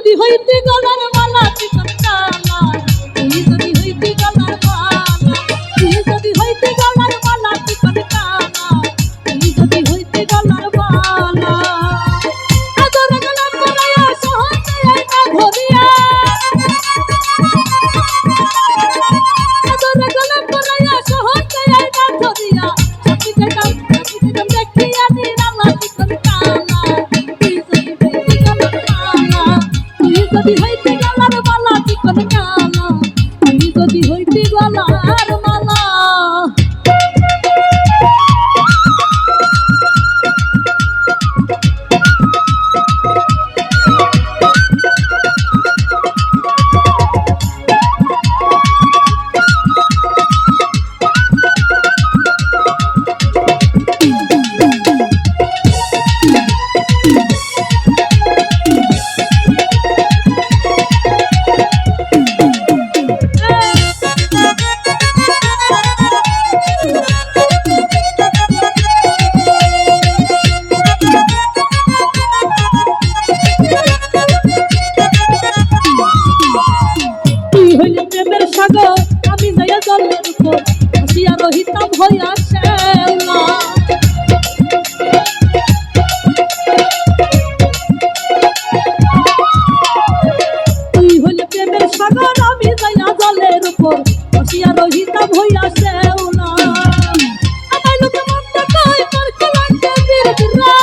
যদি হইতে গলার মালা চিকন কালা, তুই যদি হইতে গলার মালা, তুই যদি হইতে গলার মালা চিকন কালা, তুই যদি হইতে গলার মালা। আদরে গলা পরাইয়া সহজে আইনা ধরিয়া, আদরে গলা পরাইয়া সহজে আইনা ধরিয়া, সত্যি কাম দেখিয়া নিরালা চিকন কালা, যদি হইতে গলার মালা চিকন কালা, তুমি যদি হইতে গলার মালা। সাগর আমি যাইয়া জলের উপর হাসিয়া রহিতাম হইয়া শ্যামলা। তুই হইলে প্রেমের সাগর আমি যাইয়া জলের উপর হাসিয়া রহিতাম হইয়া শ্যামলা। আমার লোকে মন্দ কই তোর কলঙ্কে বিরবিরা,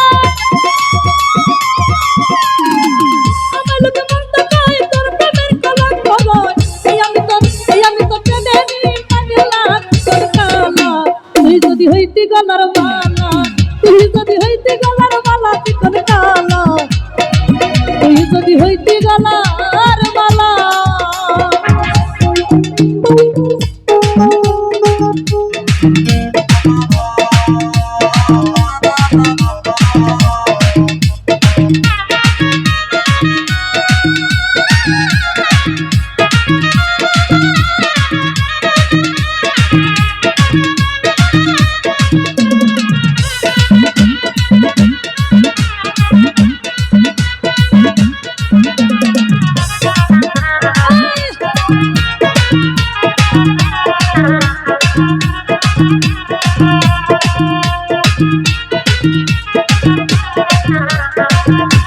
আমার লোকে মন্দ কই তোর প্রেমের কলঙ্ক বয়, যদি হইতে গলার মালা, তুই যদি হইতে গলার মালা চিকন কালা, তুই যদি হইতে গলার মালা। Thank you.